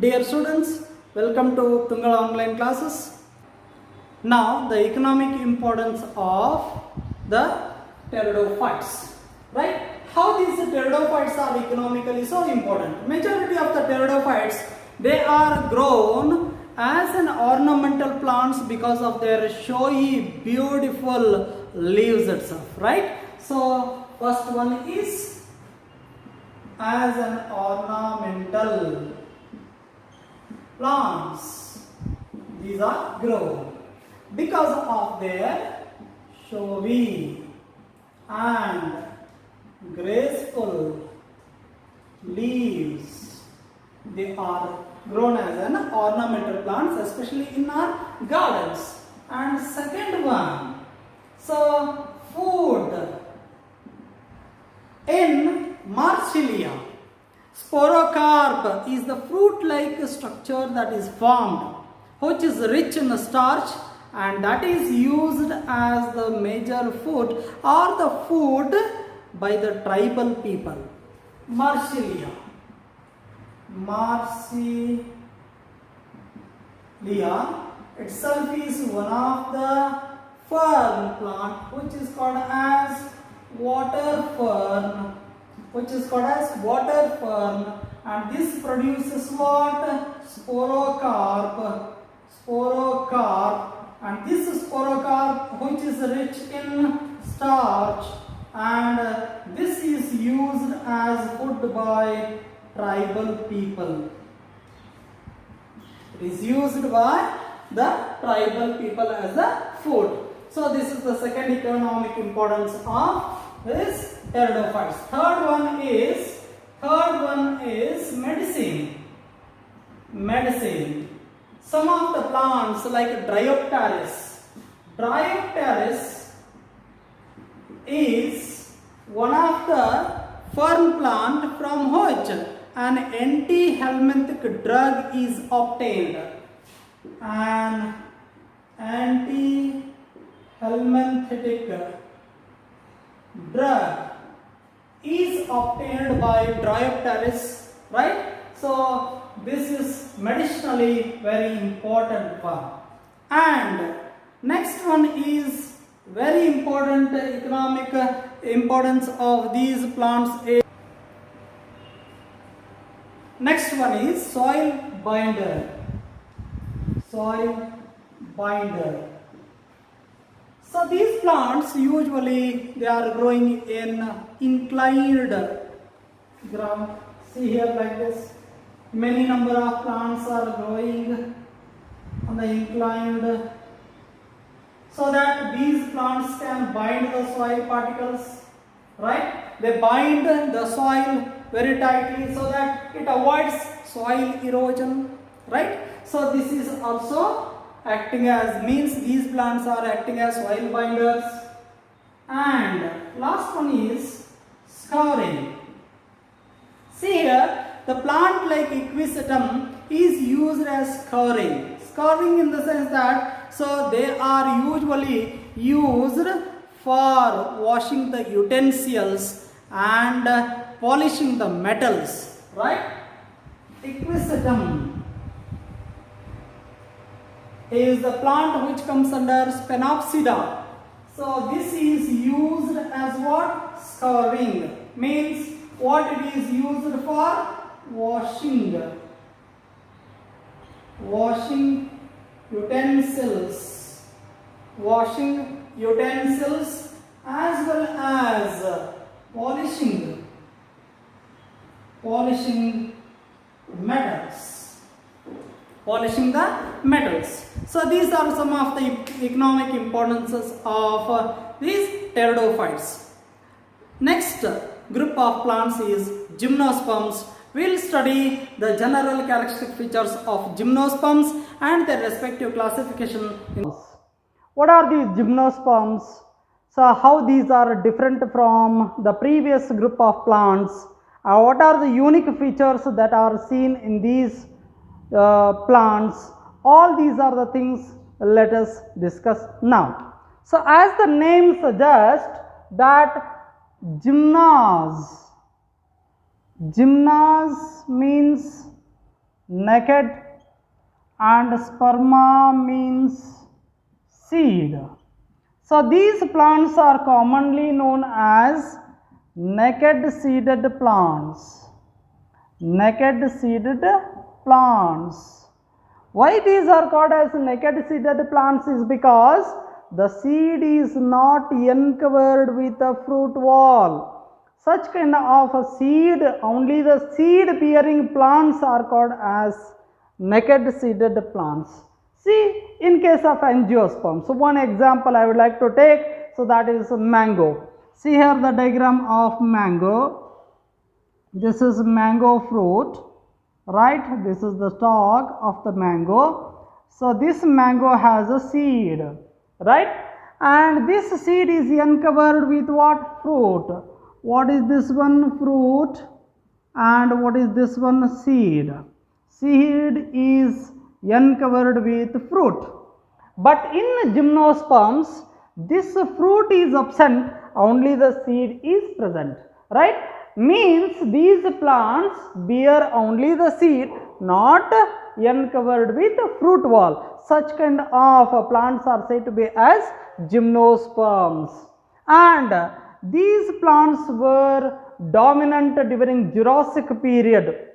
Dear students, welcome to Tungal online classes. Now the economic importance of the pteridophytes, right? How these pteridophytes are economically so important? Majority of the pteridophytes, they are grown as an ornamental plants because of their showy, beautiful leaves itself, right? So first one is as an ornamental plants. These are grown because of their showy and graceful leaves. They are grown as an ornamental plants, especially in our gardens. And second one, so food in Marsilia. Sporocarp is the fruit-like structure that is formed, which is rich in starch, and that is used as the major food or the food by the tribal people. Marsilia itself is one of the fern plant which is called as water fern, and this produces what? Sporocarp, and this sporocarp which is rich in starch, and this is used as food by tribal people. It is used by the tribal people as a food. So this is the second economic importance of this pteridophytes. Third one is medicine. Some of the plants like Dryopteris is one of the fern plant from which an anti-helminthic drug is obtained. An anti-helminthic drug is obtained by Dryopteris, right? So this is medicinally very important one. And next one is very important economic importance of these plants. Next one is soil binder. So these plants usually they are growing in inclined ground. See here like this. Many number of plants are growing on the inclined, so that these plants can bind the soil particles, right? They bind the soil very tightly so that it avoids soil erosion, right? So this is also acting as, means these plants are acting as soil binders. And last one is scouring. See here, the plant like Equisetum is used as scouring. Scouring in the sense that, so they are usually used for washing the utensils and polishing the metals, right? Equisetum is the plant which comes under Spenopsida. So this is used as what? Scouring. Means what it is used for? Washing utensils as well as polishing metals. So these are some of the economic importances of these pteridophytes. Next group of plants is gymnosperms. We will study the general characteristic features of gymnosperms and their respective classification. What are these gymnosperms? So how these are different from the previous group of plants? What are the unique features that are seen in these plants? All these are the things let us discuss now. So as the name suggests that Gymnas means naked, and sperma means seed. So these plants are commonly known as naked seeded plants. Naked seeded plants. Why these are called as naked seeded plants is because the seed is not uncovered with a fruit wall. Such kind of a seed, only the seed bearing plants are called as naked seeded plants. See, in case of angiosperm, so one example I would like to take, so that is mango. See here the diagram of mango. This is mango fruit, right? This is the stalk of the mango. So this mango has a seed, right? And this seed is uncovered with what? Fruit. What is this one? Fruit. And what is this one? Seed. Seed is uncovered with fruit. But in gymnosperms, this fruit is absent, only the seed is present, right? Means these plants bear only the seed, not uncovered with fruit wall. Such kind of plants are said to be as gymnosperms. And these plants were dominant during Jurassic period,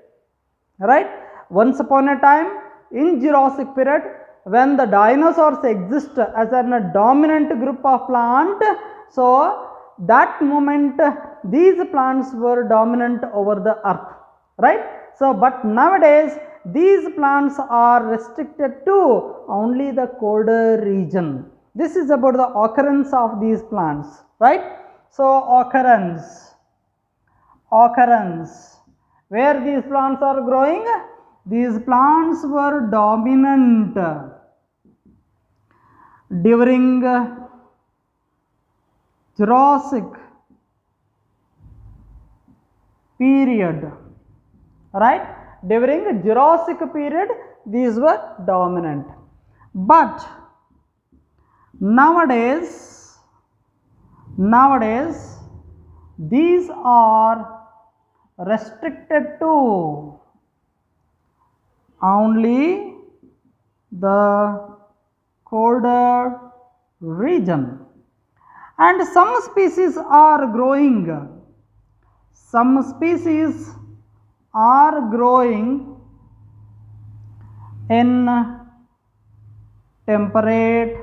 right? Once upon a time in Jurassic period, when the dinosaurs exist as a dominant group of plant, so that moment these plants were dominant over the earth, right? So but nowadays these plants are restricted to only the colder region. This is about the occurrence of these plants, right? So occurrence, where these plants are growing, these plants were dominant during Jurassic period, right? During Jurassic period these were dominant. But nowadays these are restricted to only the colder region, and some species are growing in temperate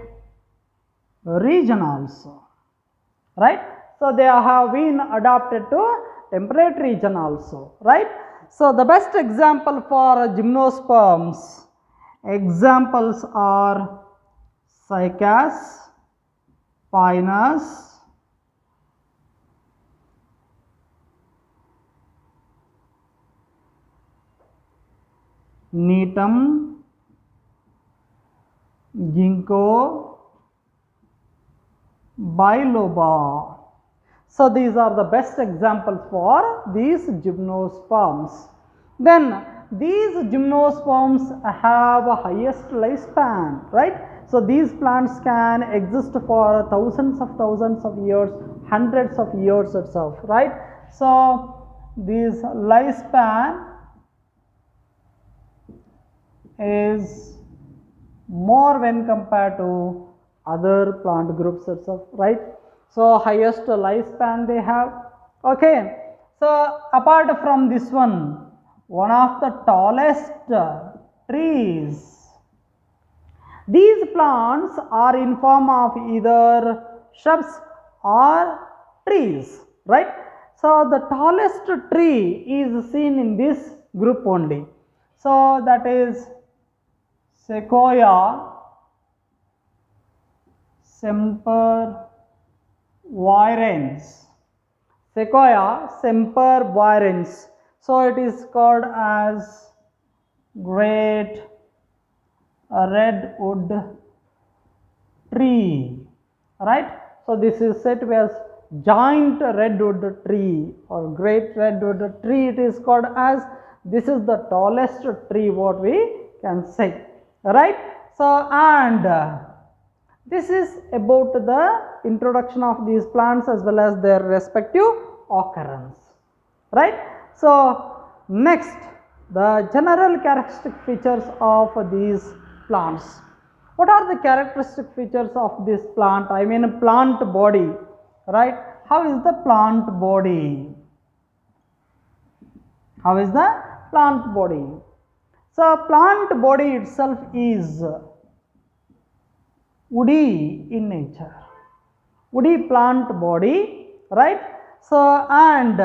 region also, right? So they have been adapted to temperate region also, right? So the best example for gymnosperms, examples are Cycas, Pinus, Neetum, Ginkgo biloba. So these are the best examples for these gymnosperms. Then these gymnosperms have a highest lifespan, right? So these plants can exist for thousands of years, hundreds of years itself, right? So this lifespan is more when compared to other plant groups itself, right? So highest lifespan they have. Okay, so apart from this one of the tallest trees, these plants are in form of either shrubs or trees, right? So the tallest tree is seen in this group only. So that is Sequoia sempervirens. Sequoia sempervirens. So it is called as great redwood tree, right? So this is said to be as giant redwood tree or great redwood tree. It is called as, this is the tallest tree what we can say, right? So and this is about the introduction of these plants as well as their respective occurrence, right? So next The general characteristic features of these plants. What are the characteristic features of this plant? I mean plant body, right? How is the plant body? How is the plant body? So plant body itself is woody in nature. Woody plant body, right? So and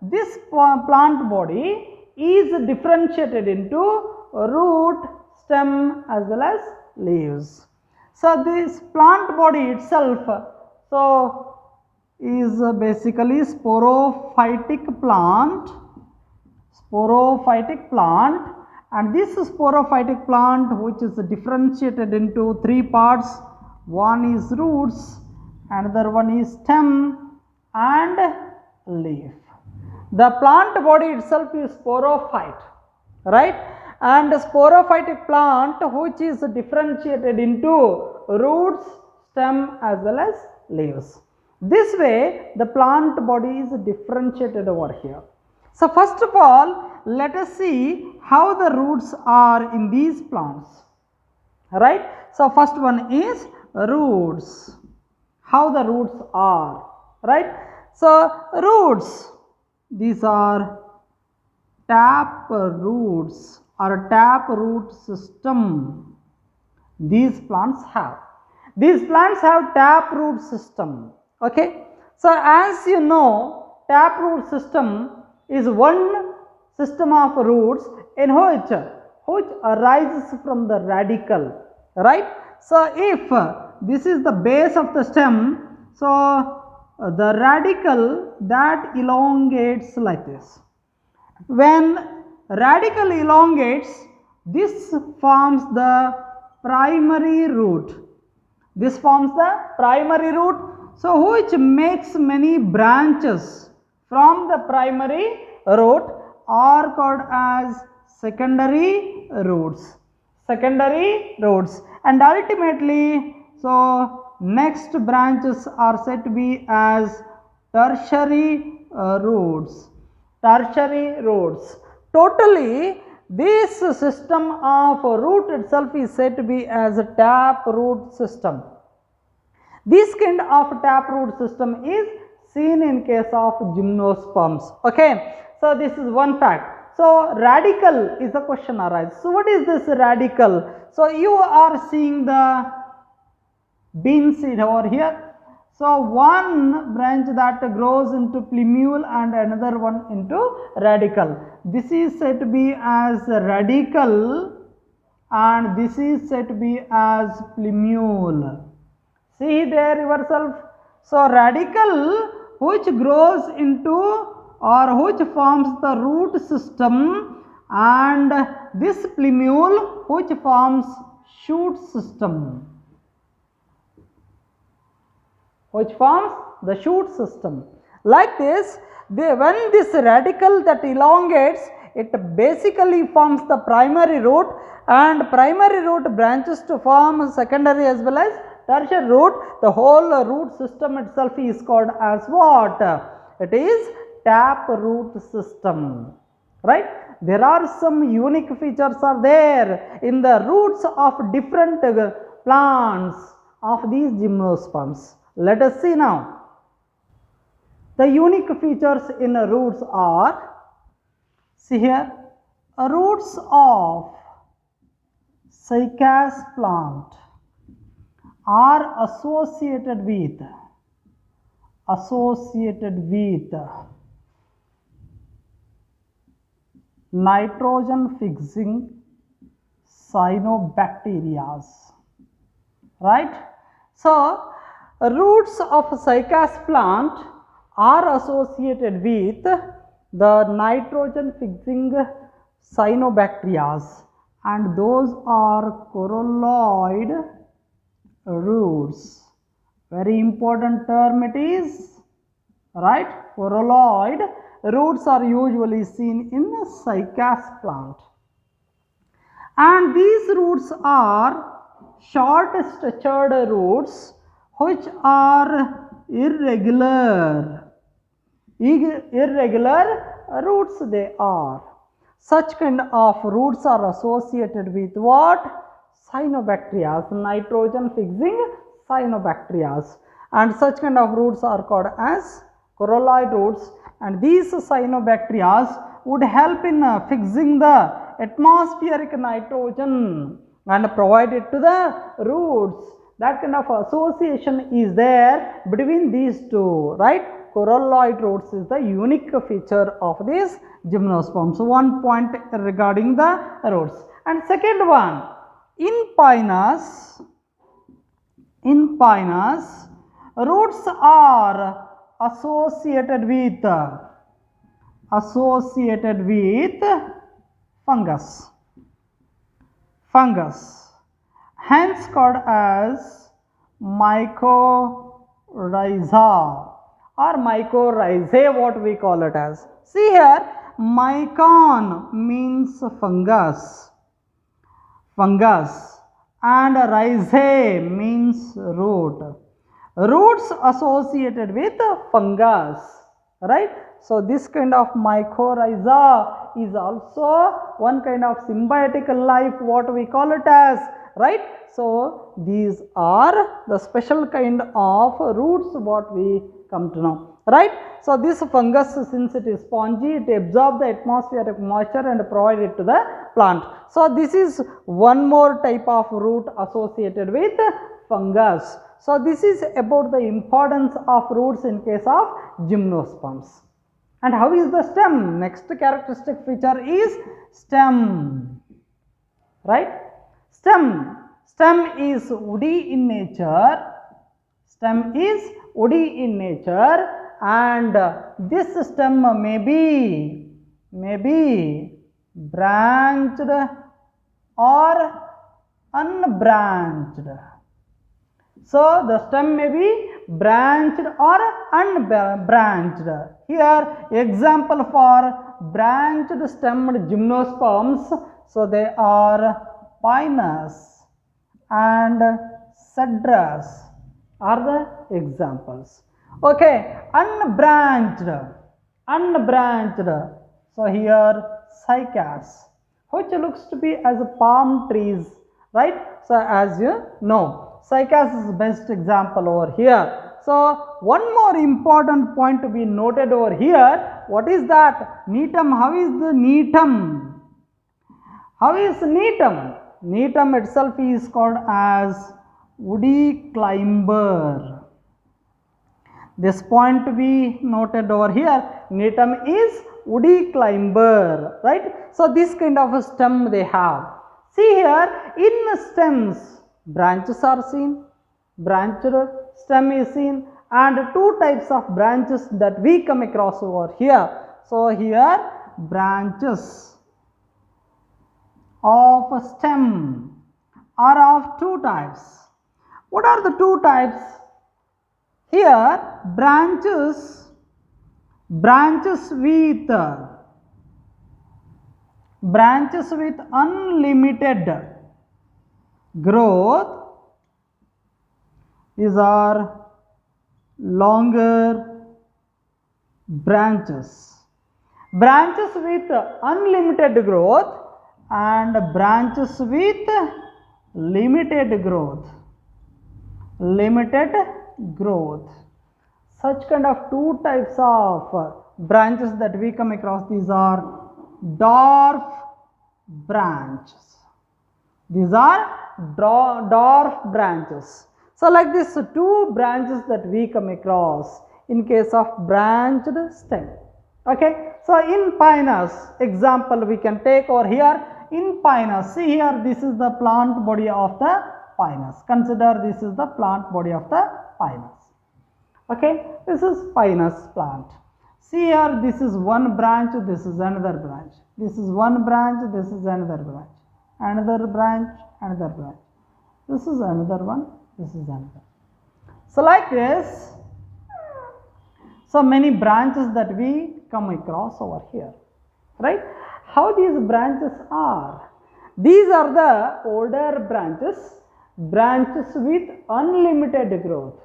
this plant body is differentiated into root, stem as well as leaves. So this plant body itself so is basically sporophytic plant, and this sporophytic plant which is differentiated into three parts. One is roots, another one is stem and leaf. The plant body itself is sporophyte, right? And sporophytic plant which is differentiated into roots, stem as well as leaves. This way the plant body is differentiated over here. So first of all, let us see how the roots are in these plants, right? So first one is roots. How the roots are, right? So roots, these are tap roots or tap root system. These plants have. These plants have tap root system. Okay. So as you know, tap root system is one system of roots in which arises from the radical, right? So if this is the base of the stem, so the radical that elongates like this. When radical elongates, this forms the primary root. This forms the primary root, so which makes many branches from the primary root are called as secondary roots. Secondary roots, and ultimately, so next branches are said to be as tertiary roots. Tertiary roots. Totally, this system of root itself is said to be as a tap root system. This kind of tap root system is seen in case of gymnosperms. Okay, so this is one fact. So radical is the question arises. So what is this radical? So you are seeing the bean seed over here. So one branch that grows into plumule and another one into radical. This is said to be as radical and this is said to be as plumule. See there yourself. So radical which grows into or which forms the root system, and this plumule which forms shoot system. Which forms the shoot system. Like this, when this radical that elongates, it basically forms the primary root, and primary root branches to form secondary as well as tertiary root. The whole root system itself is called as what? It is tap root system, right? There are some unique features are there in the roots of different plants of these gymnosperms. Let us see now. The unique features in roots are, see here, roots of cycas plant are associated with nitrogen fixing cyanobacteria, right? So roots of cycas plant are associated with the nitrogen fixing cyanobacteria, and those are coralloid roots. Very important term it is, right? Coralloid roots are usually seen in a cycas plant, and these roots are short structured roots which are irregular roots they are. Such kind of roots are associated with what? Cyanobacteria, nitrogen fixing cyanobacteria, and such kind of roots are called as coralloid roots, and these cyanobacteria would help in fixing the atmospheric nitrogen and provide it to the roots. That kind of association is there between these two, right? Coralloid roots is the unique feature of these gymnosperms. So one point regarding the roots. And second one, in Pinus, roots are associated with fungus, hence called as mycorrhiza or mycorrhizae, what we call it as. See here, mycon means fungus, and rhizae means root. Roots associated with fungus, right? So this kind of mycorrhiza is also one kind of symbiotic life, what we call it as, right? So these are the special kind of roots what we come to know, right? So this fungus, since it is spongy, it absorbs the atmospheric moisture and provide it to the plant. So this is one more type of root associated with fungus. So this is about the importance of roots in case of gymnosperms. And how is the stem? Next characteristic feature is stem, right? Stem is woody in nature. And this stem may be branched or unbranched. So the stem may be branched or unbranched. Here example for branched stemmed gymnosperms, so they are Pinus and Cedrus are the examples. Okay, unbranched. So here cycads, which looks to be as palm trees, right? So as you know, cycads is best example over here. So one more important point to be noted over here. What is that? Neetum. How is the neetum? Neetum itself is called as woody climber. This point to be noted over here. Neetum is woody climber, right? So this kind of a stem they have. See here, in stems, branches are seen, branched stem is seen, and two types of branches that we come across over here. So here branches of a stem are of two types. What are the two types? Here branches with unlimited growth. These are longer branches. Branches with unlimited growth and branches with limited growth. Such kind of two types of branches that we come across, these are dwarf branches. So like this, two branches that we come across in case of branched stem. Okay, so in Pinus, example we can take over here. In Pinus, see here, this is the plant body of the Pinus. Consider this is the plant body of the Pinus. Okay, this is Pinus plant. See here, this is one branch, this is another branch. This is one branch, this is another branch. Another branch. This is another one, this is another. So like this, so many branches that we come across over here, right? How these branches are? These are the older branches with unlimited growth.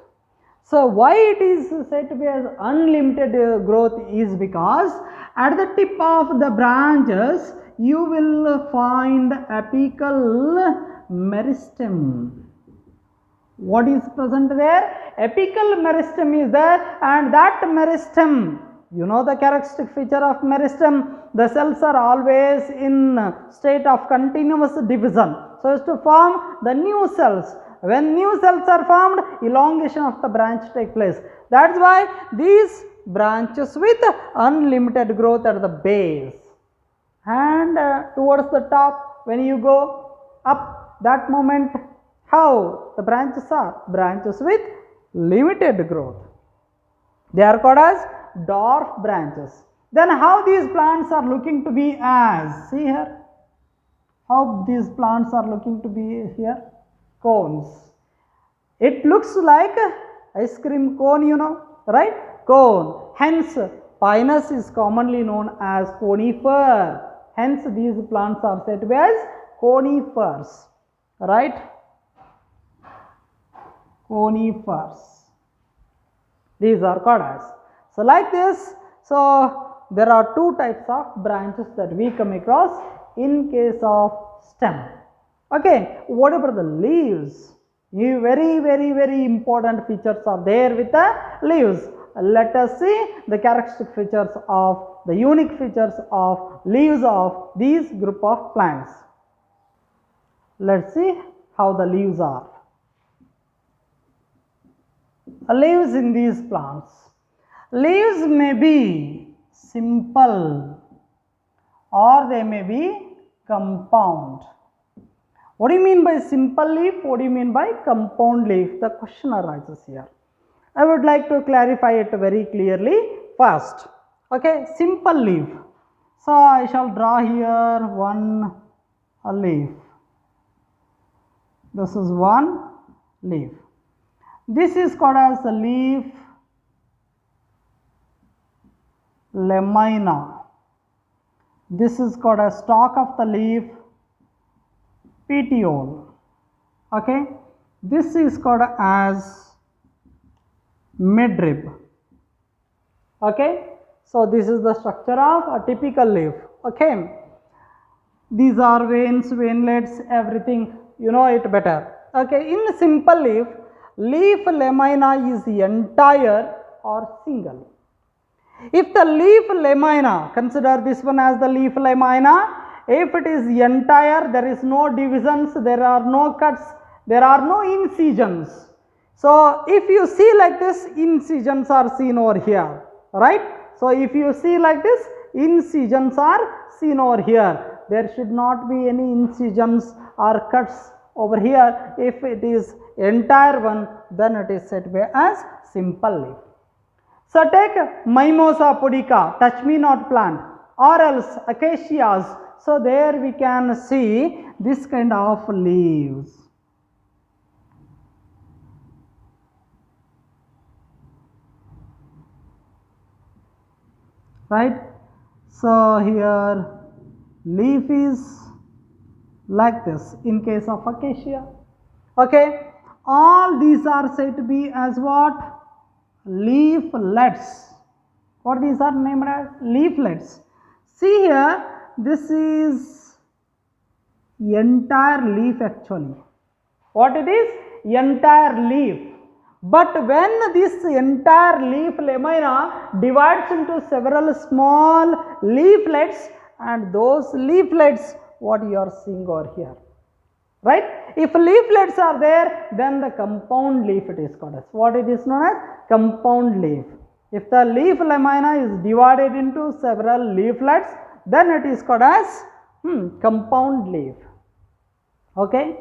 So why it is said to be as unlimited growth is because at the tip of the branches you will find apical meristem. What is present there? Apical meristem is there, and that meristem, you know the characteristic feature of meristem, the cells are always in state of continuous division, so as to form the new cells. When new cells are formed, elongation of the branch take place. That's why these branches with unlimited growth at the base, and towards the top, when you go up, that moment, how the branches are? Branches with limited growth. They are called as dwarf branches. Then how these plants are looking to be as? See here. How these plants are looking to be here? Cones. It looks like ice cream cone, you know, right? Cone. Hence, pinus is commonly known as conifer. Hence, these plants are said to be as conifers, right? Conifers. These are called as. So, like this, so there are two types of branches that we come across in case of stem. Okay, what about the leaves? Very important features are there with the leaves. Let us see the characteristic features of the unique features of leaves of these group of plants. Let's see how the leaves are. Leaves in these plants. Leaves may be simple or they may be compound. What do you mean by simple leaf? What do you mean by compound leaf? The question arises here. I would like to clarify it very clearly first. Okay, simple leaf. So I shall draw here one leaf. This is one leaf. This is called as the leaf lamina. This is called as stalk of the leaf petiole. Okay, this is called as midrib. Okay, so this is the structure of a typical leaf. Okay, these are veins, veinlets, everything, you know it better. Okay, in simple leaf, leaf lamina is entire or single. If the leaf lamina, consider this one as the leaf lamina, if it is entire, there is no divisions, there are no cuts, there are no incisions. So if you see like this, incisions are seen over here, right? So if you see like this, incisions are seen over here. There should not be any incisions or cuts over here. If it is entire one, then it is said to be as simple leaf. So take Mimosa pudica, touch me not plant, or else acacias. So there we can see this kind of leaves. Right? So here leaf is like this in case of acacia. Okay, all these are said to be as what? Leaflets. What these are named as? Leaflets. See here, this is entire leaf actually. What it is? Entire leaf. But when this entire leaf lamina divides into several small leaflets, and those leaflets what you are seeing over here, right? If leaflets are there, then the compound leaf it is called as. What it is known as? Compound leaf. If the leaf lamina is divided into several leaflets, then it is called as compound leaf. Okay.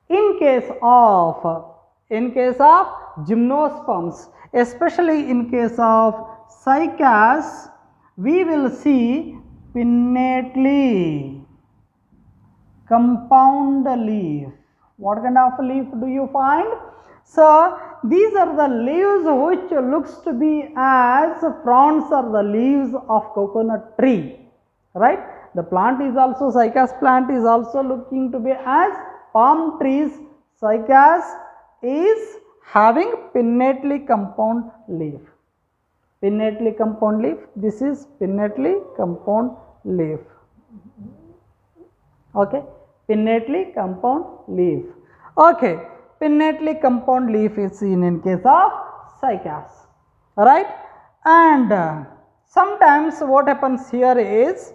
In case of gymnosperms, especially in case of cycas, we will see pinnately compound leaf. What kind of leaf do you find? So these are the leaves which looks to be as fronds are the leaves of coconut tree, right? The plant is also, cycas plant is also looking to be as palm trees. Cycas is having pinnately compound leaf. Pinnately compound leaf. This is pinnately compound leaf. Okay, pinnately compound leaf. Okay, pinnately compound leaf is seen in case of cycas, right? And sometimes what happens here is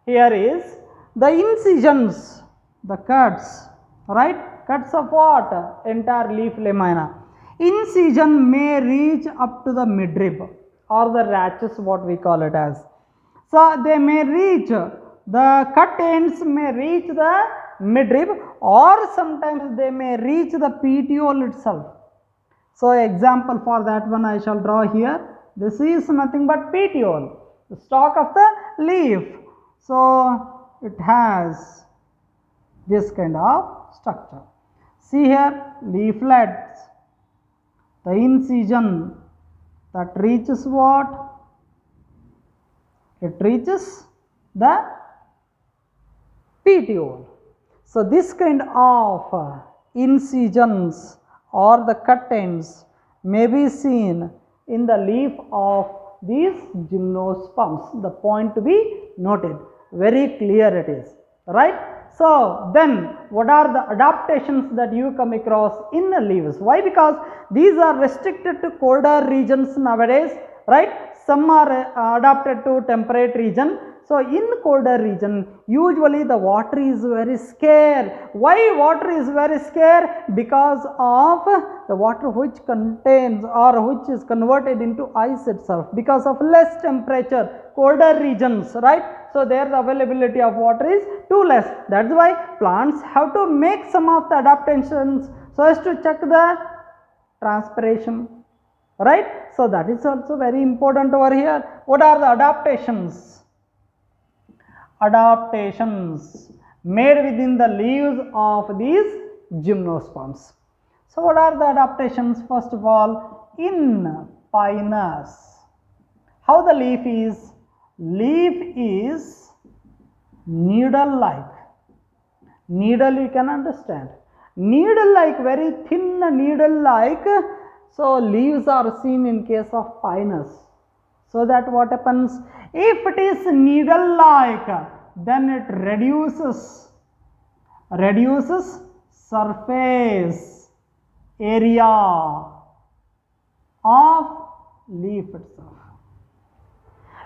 the incisions, the cuts, right? Cuts of what? Entire leaf lamina. Incision may reach up to the midrib or the rachis, what we call it as. So they may reach, the cut ends may reach the midrib, or sometimes they may reach the petiole itself. So example for that one I shall draw here. This is nothing but petiole, the stalk of the leaf. So it has this kind of structure. See here, leaflets, the incision that reaches what? It reaches the petiole. So this kind of incisions or the cut ends may be seen in the leaf of these gymnosperms. The point to be noted, very clear it is, right? So then what are the adaptations that you come across in the leaves? Why? Because these are restricted to colder regions nowadays, right? Some are adapted to temperate region. So in colder region, usually the water is very scarce. Why water is very scarce? Because of the water which contains or which is converted into ice itself, because of less temperature, colder regions, right? So there the availability of water is too less. That's why plants have to make some of the adaptations so as to check the transpiration, right? So that is also very important over here. What are the adaptations? Adaptations made within the leaves of these gymnosperms. So what are the adaptations? First of all, in Pinus, how the leaf is? Leaf is needle like. Needle you can understand. Needle like, very thin needle like. So leaves are seen in case of Pinus. So that what happens? If it is needle like, then it reduces surface area of leaf itself.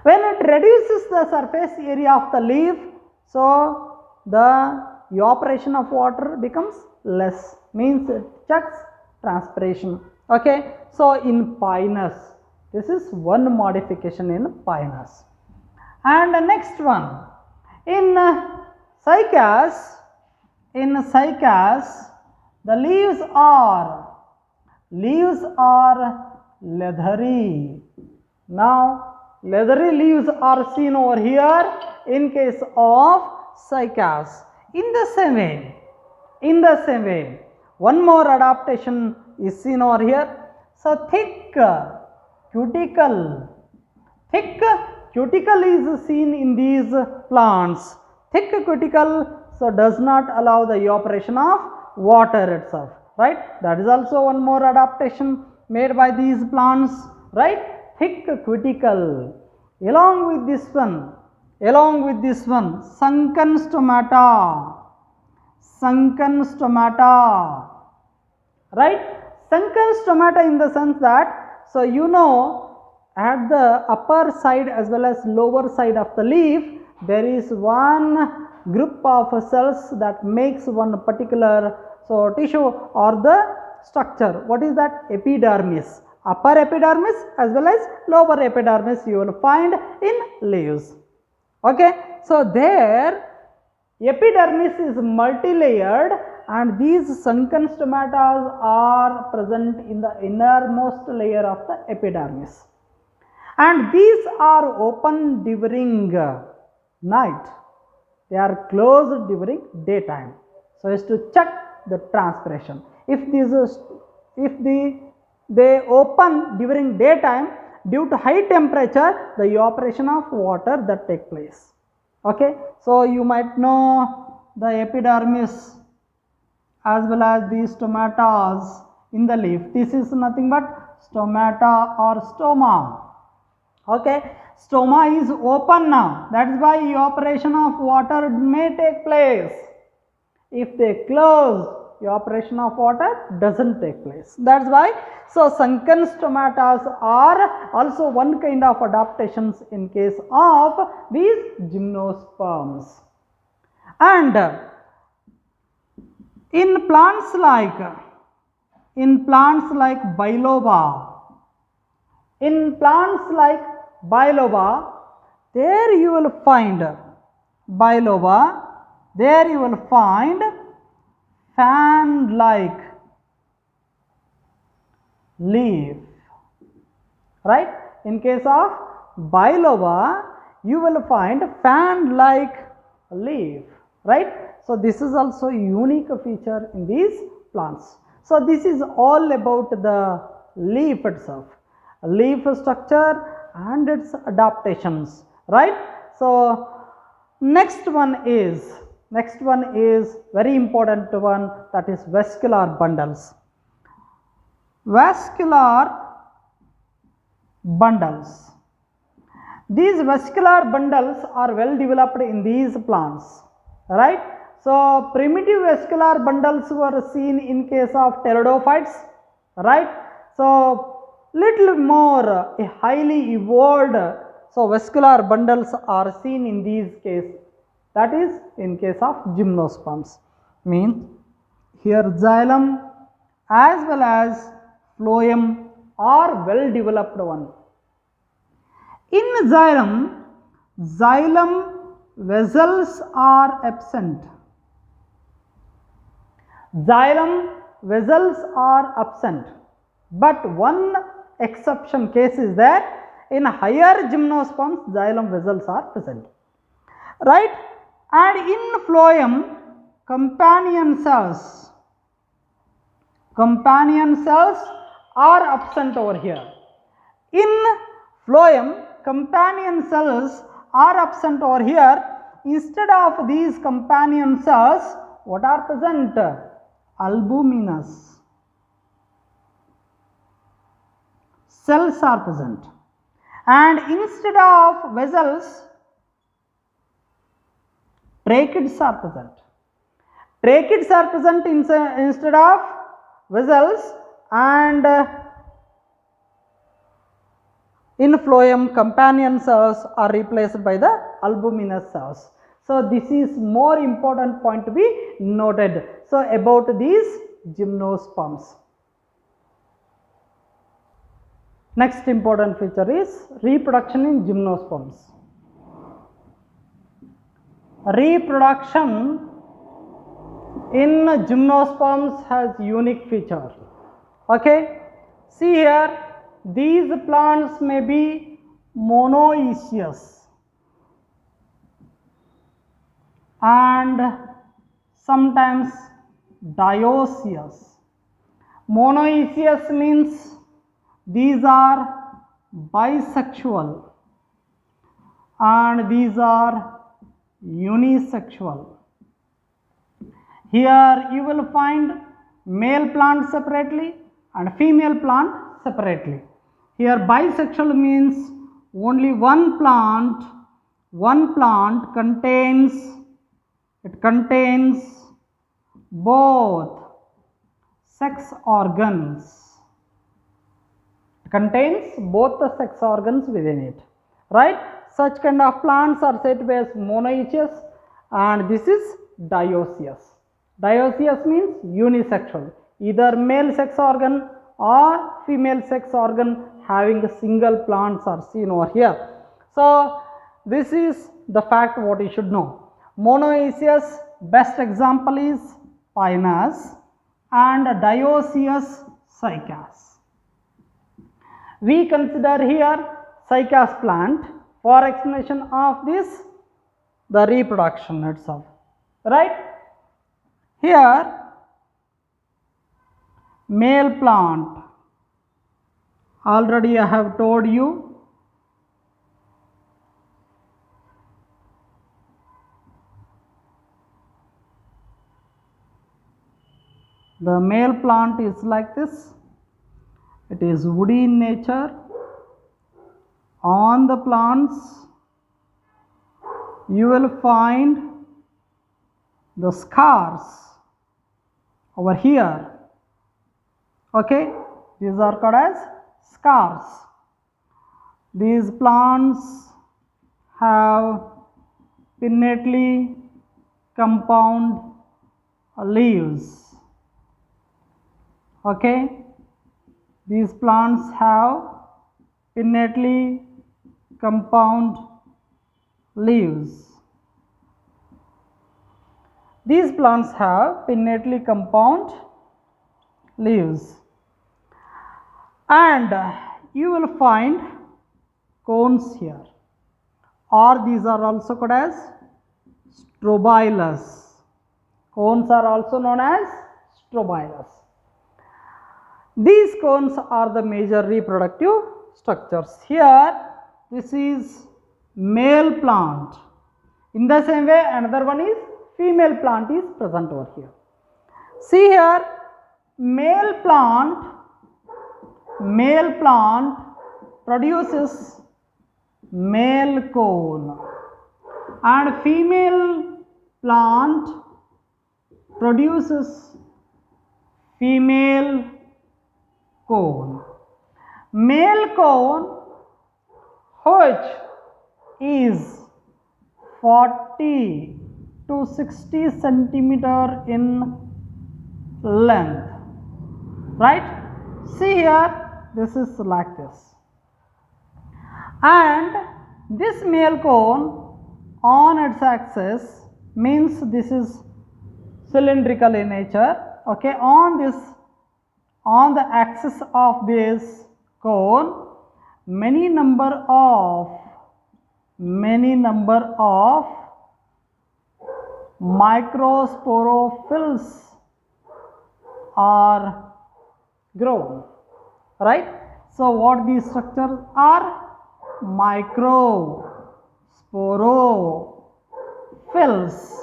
When it reduces the surface area of the leaf, so the evaporation of water becomes less, means it checks transpiration. Okay, so in Pinus, this is one modification in Pinus. And the next one, in Cycas, the leaves are leathery. Now leathery leaves are seen over here in case of Cycas. In the same way, one more adaptation is seen over here. So thick cuticle is seen in these plants. Thick cuticle so does not allow the evaporation of water itself, right? That is also one more adaptation made by these plants, right? Thick cuticle. Along with this one, sunken stomata, right? Sunken stomata in the sense that, so you know, at the upper side as well as lower side of the leaf, there is one group of cells that makes one particular tissue or the structure. What is that? Epidermis. Upper epidermis as well as lower epidermis you will find in leaves. Okay, so there epidermis is multi-layered and these sunken stomata are present in the innermost layer of the epidermis. And these are open during night. They are closed during daytime, so as to check the transpiration. If they open during daytime, due to high temperature, the evaporation of water that take place. Okay, so you might know the epidermis as well as these stomatas in the leaf. This is nothing but stomata or stoma. Okay, stoma is open now, that is why evaporation of water may take place. If they close, evaporation of water doesn't take place. That's why, so sunken stomatas are also one kind of adaptations in case of these gymnosperms. And in plants like biloba, there you will find fan like leaf, right? In case of biloba, you will find fan like leaf, right? So this is also a unique feature in these plants. So this is all about the leaf itself, leaf structure and its adaptations, right? So next one is very important one, that is vascular bundles. These vascular bundles are well developed in these plants, right? So primitive vascular bundles were seen in case of pteridophytes, right? So little more highly evolved, so vascular bundles are seen in these cases, that is in case of gymnosperms. Means here xylem as well as phloem are well developed one. In xylem vessels are absent. But one exception case is that in higher gymnosperms xylem vessels are present, right? And in phloem companion cells are absent over here. In phloem companion cells are absent over here. Instead of these companion cells, what are present? Albuminous cells are present, and instead of vessels, tracheids are present. Tracheids are present instead of vessels, and in phloem companion cells are replaced by the albuminous cells. So this is more important point to be noted. So about these gymnosperms. Next important feature is reproduction in gymnosperms. Reproduction in gymnosperms has unique feature. Okay, see here, these plants may be monoecious and sometimes dioecious. Monoecious means these are bisexual and these are unisexual. Here you will find male plant separately and female plant separately. Here bisexual means only one plant contains both sex organs. It contains both the sex organs within it, right? Such kind of plants are said to be as monoecious, and this is dioecious. Dioecious means unisexual, either male sex organ or female sex organ having a single plants are seen over here. So this is the fact what you should know. Monoecious best example is pinus and dioecious cycas. We consider here cycas plant for explanation of this, the reproduction itself, right? Here male plant, already I have told you, the male plant is like this. It is woody in nature. On the plants you will find the scars over here. Okay, these are called as scars. These plants have pinnately compound leaves. Okay, these plants have pinnately compound leaves. These plants have pinnately compound leaves, and you will find cones here, or these are also called as strobilus. Cones are also known as strobilus. These cones are the major reproductive structures. Here, this is male plant. In the same way, another one is female plant is present over here. See here, male plant produces male cone, and female plant produces female cone. Male cone, which is 40 to 60 centimeter in length, right? See here, this is like this, and this male cone on its axis means this is cylindrical in nature. Okay, on the axis of this cone, many number of microsporophylls are grown, right? So what these structures are? Microsporophylls.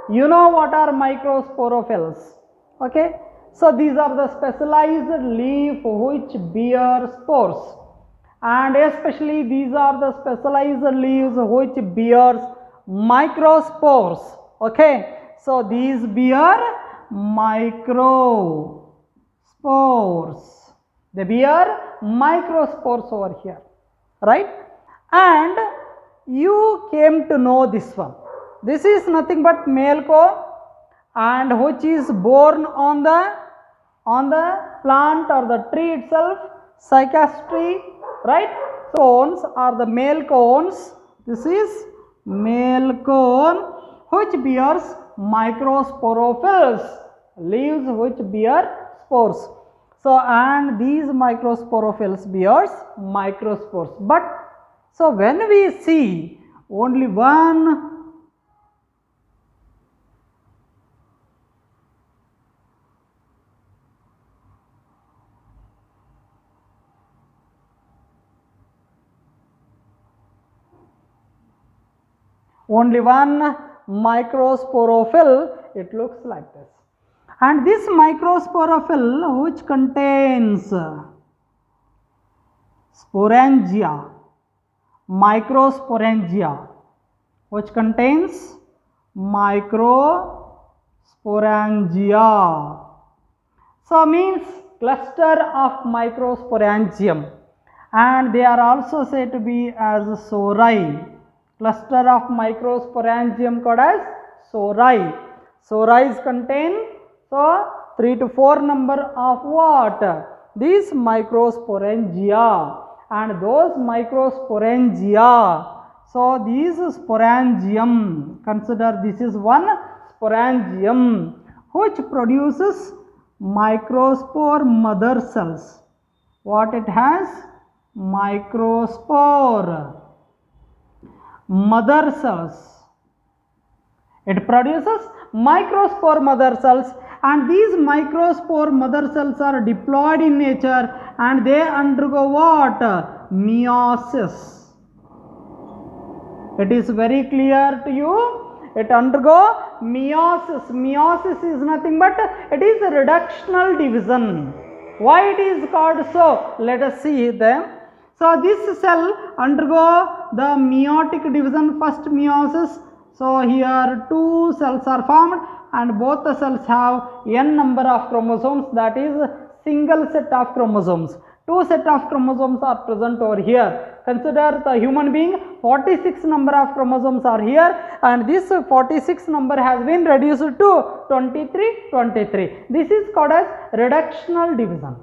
You know what are microsporophylls? Okay, so these are the specialized leaf which bear spores, and especially these are the specialized leaves which bears microspores. Okay, so these bear microspores. They bear microspores over here, right? And you came to know this one. This is nothing but male cone, and which is born on the plant or the tree itself, cycas tree, right? So cones are the male cones. This is male cone which bears microsporophylls, leaves which bear spores. So and these microsporophylls bears microspores. But so when we see only one microsporophyll, it looks like this. And this microsporophyll which contains sporangia, microsporangia, which contains microsporangia. So means cluster of microsporangium, and they are also said to be as sori. Cluster of microsporangium called as sori. Soris contain 3 to 4 number of what? These microsporangia, and those microsporangia. So these sporangium, consider this is one sporangium which produces microspore mother cells. What it has? Microspore mother cells. It produces microspore mother cells, and these microspore mother cells are diploid in nature, and they undergo what? Meiosis. It is very clear to you. It undergo meiosis. Meiosis is nothing but it is a reductional division. Why it is called so? Let us see them. So this cell undergo the meiotic division, first meiosis, So here two cells are formed and both the cells have n number of chromosomes, that is single set of chromosomes. Two set of chromosomes are present over here. Consider the human being, 46 number of chromosomes are here and this 46 number has been reduced to 23. This is called as reductional division.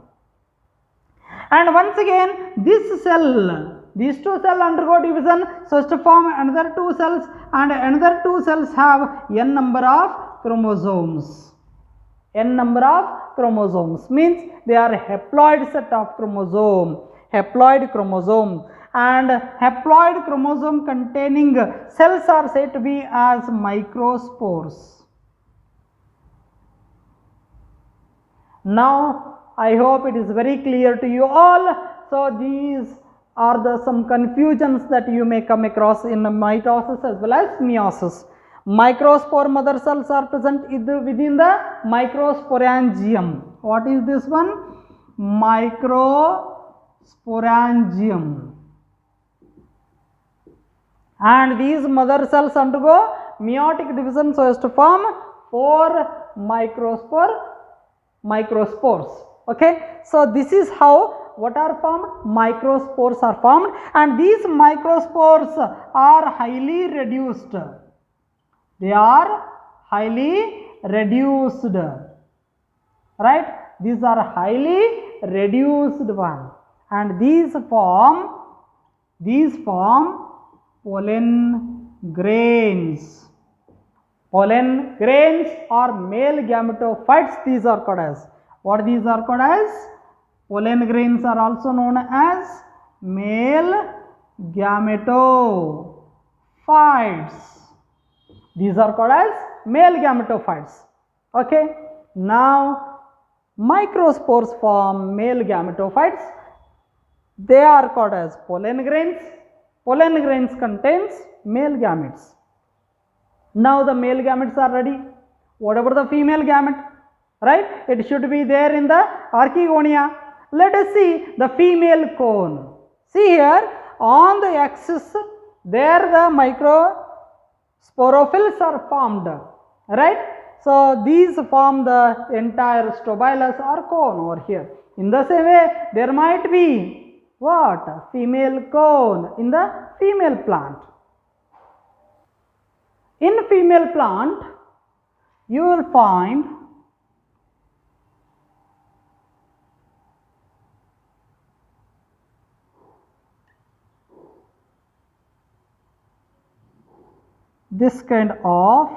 And once again this cell, these two cells undergo division so as to form another two cells and another two cells have n number of chromosomes. N number of chromosomes means they are haploid set of chromosome, haploid chromosome, and haploid chromosome containing cells are said to be as microspores. Now I hope it is very clear to you all. So these are the some confusions that you may come across in mitosis as well as meiosis. Microspore mother cells are present within the microsporangium. What is this one? Microsporangium. And these mother cells undergo meiotic division so as to form 4 microspores. Okay, so this is how what are formed? Microspores are formed and these microspores are highly reduced. They are highly reduced, right? These are highly reduced one and these form pollen grains. Pollen grains or male gametophytes, these are called as, what these are called as? Pollen grains are also known as male gametophytes. These are called as male gametophytes. Okay, now microspores form male gametophytes. They are called as pollen grains. Pollen grains contains male gametes. Now the male gametes are ready. What about the female gamete? Right? It should be there in the archegonia. Let us see the female cone. See here on the axis there the microsporophylls are formed. Right? So these form the entire strobilus or cone over here. In the same way there might be what? Female cone in the female plant. In female plant you will find this kind of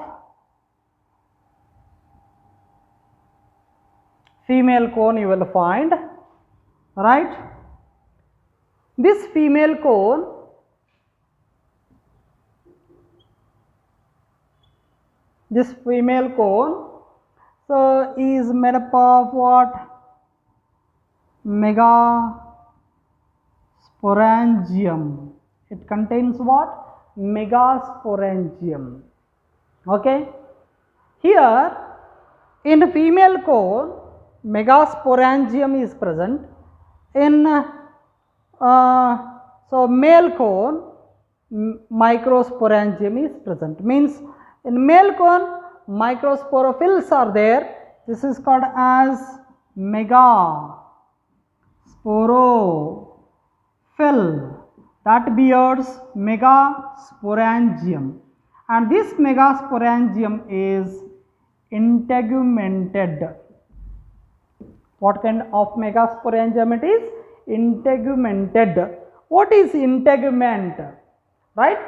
female cone you will find, right? This female cone so is made up of what? Megasporangium. It contains what? Megasporangium. Okay, here in female cone megasporangium is present. In so male cone microsporangium is present. Means in male cone microsporophylls are there. This is called as megasporophyll. That bears megasporangium and this megasporangium is integumented. What kind of megasporangium it is? Integumented. What is integument? Right?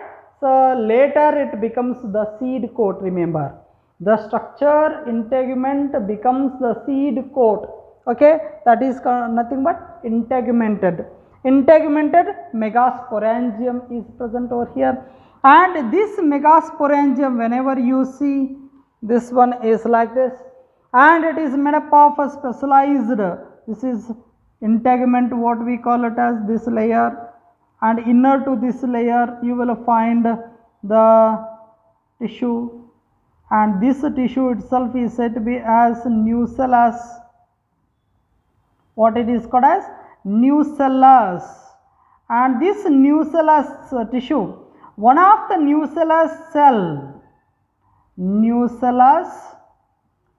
So later it becomes the seed coat, remember. The structure integument becomes the seed coat. Okay, that is nothing but integumented. Integumented megasporangium is present over here and this megasporangium whenever you see this one is like this and it is made up of a specialized, this is integument, what we call it as this layer, and inner to this layer you will find the tissue and this tissue itself is said to be as nucellus. What it is called as? Nucellus. And this nucellus tissue, one of the nucellus cell nucellus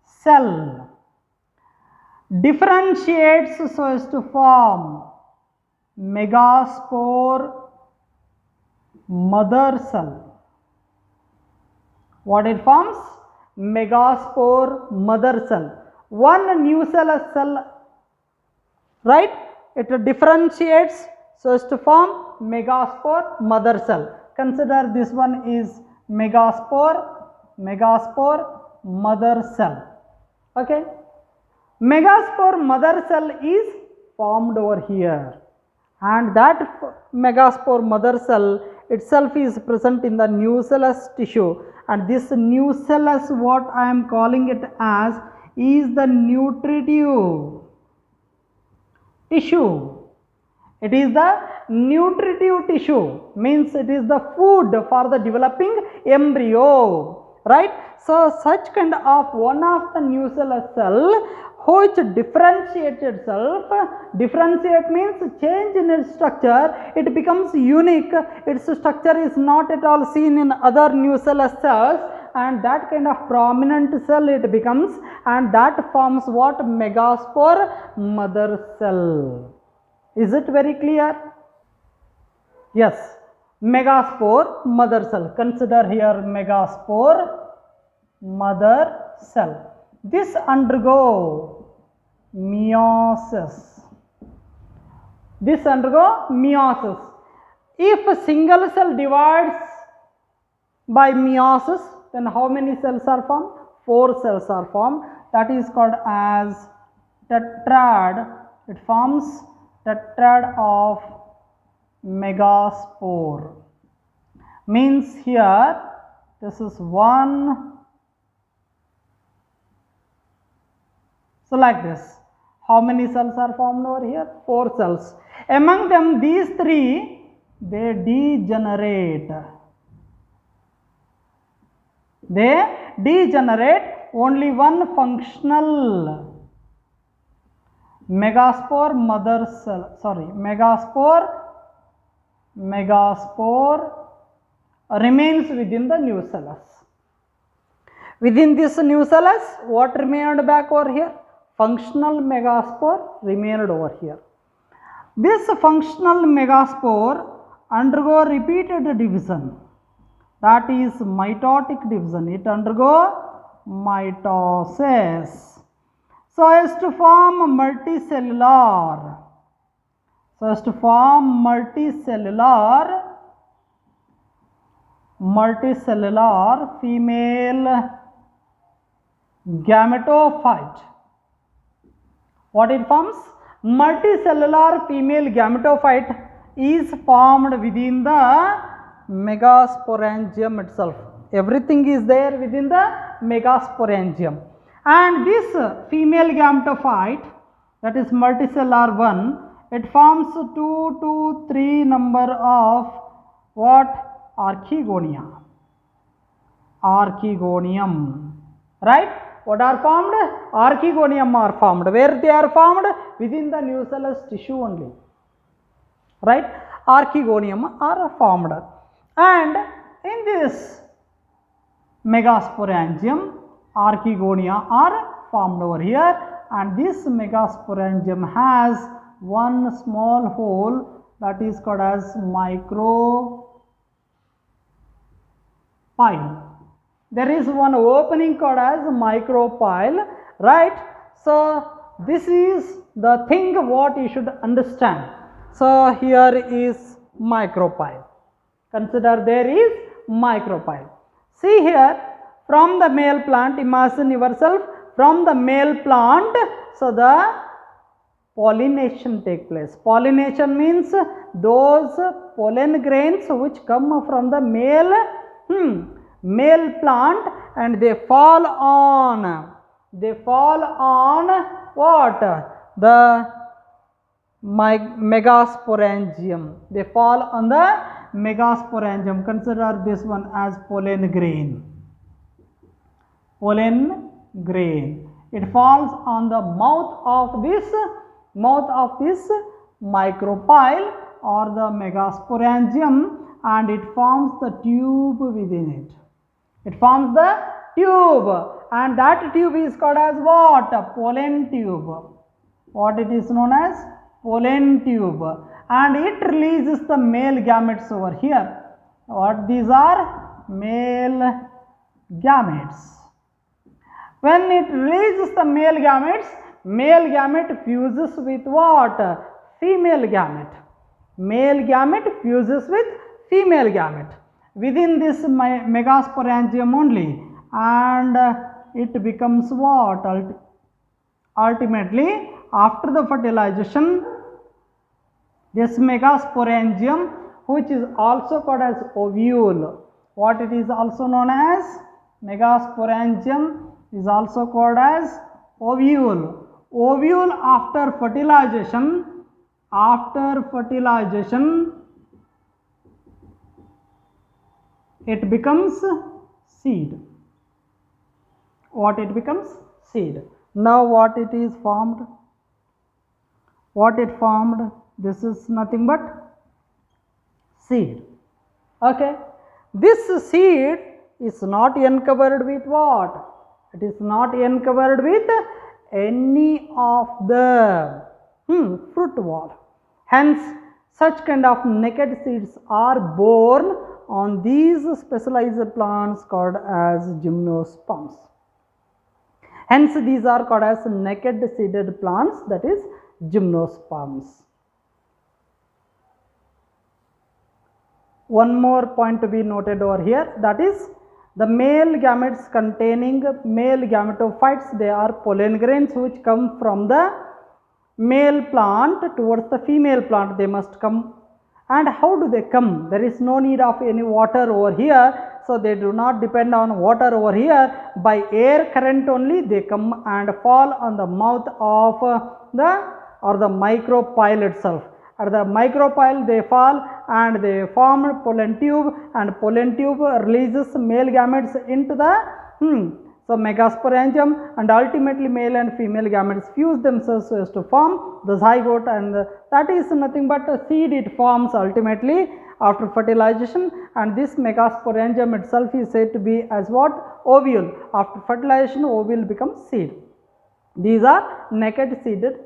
cell differentiates so as to form megaspore mother cell. What it forms? Megaspore mother cell. One nucellus cell, right? It differentiates so as to form megaspore mother cell. Consider this one is megaspore mother cell. Okay, megaspore mother cell is formed over here, and that megaspore mother cell itself is present in the nucellus tissue, and this nucellus, what I am calling it as, is the nutritive tissue. It is the nutritive tissue, means it is the food for the developing embryo, right? So such kind of one of the nucellus cell which differentiates itself, differentiate means change in its structure, it becomes unique, its structure is not at all seen in other nucellus cells, and that kind of prominent cell it becomes, and that forms what? Megaspore mother cell. Is it very clear? Yes, megaspore mother cell. Consider here megaspore mother cell. This undergo meiosis. This undergo meiosis. If a single cell divides by meiosis, then how many cells are formed? 4 cells are formed. That is called as tetrad. It forms tetrad of megaspore. Means here this is one. So like this, how many cells are formed over here? 4 cells. Among them, these 3, they degenerate. They degenerate. Only one functional megaspore mother cell, megaspore remains within the nucellus. Within this nucellus, what remained back over here? Functional megaspore remained over here. This functional megaspore undergo repeated division, that is mitotic division. It undergo mitosis so as to form multicellular, female gametophyte. What it forms? Multicellular female gametophyte is formed within the megasporangium itself. Everything is there within the megasporangium, and this female gametophyte, that is multicellular one, it forms 2 to 3 number of what? Archegonium, right? What are formed? Archegonium are formed. Where they are formed? Within the nucellus tissue only, right? Archegonium are formed, and in this megasporangium, archegonia are formed over here, and this megasporangium has one small hole that is called as micropyle. There is one opening called as micropyle, right? So this is the thing what you should understand. So here is micropyle. Consider there is micropyle. See here, from the male plant, imagine yourself from the male plant, so the pollination take place. Pollination means those pollen grains which come from the male plant, and they fall on what? The megasporangium. They fall on the megasporangium. Consider this one as pollen grain. It falls on the mouth of this micropyle or the megasporangium, and it forms the tube within it. It forms the tube, and that tube is called as what? Pollen tube. What it is known as? Pollen tube, and it releases the male gametes over here. What these are? Male gametes. When it releases the male gamete fuses with what? Female gamete. Male gamete fuses with female gamete within this megasporangium only, and it becomes what? Ultimately, after the fertilization, this megasporangium, which is also called as ovule, what it is also known as? Megasporangium is also called as ovule. Ovule after fertilization, it becomes seed. What it becomes? Seed. Now what it is formed? What it formed? This is nothing but seed. Okay. This seed is not uncovered with what? It is not uncovered with any of the fruit wall. Hence, such kind of naked seeds are born on these specialized plants called as gymnosperms. Hence, these are called as naked seeded plants, that is gymnosperms. One more point to be noted over here, that is the male gametes containing male gametophytes, they are pollen grains which come from the male plant towards the female plant. They must come. And how do they come? There is no need of any water over here, so they do not depend on water over here. By air current only they come and fall on the mouth of the micropyle itself. At the micropyle they fall and they form pollen tube, and pollen tube releases male gametes into the so megasporangium, and ultimately male and female gametes fuse themselves so as to form the zygote, and that is nothing but a seed it forms ultimately after fertilization, and this megasporangium itself is said to be as what? Ovule. After fertilization ovule becomes seed. These are naked seeded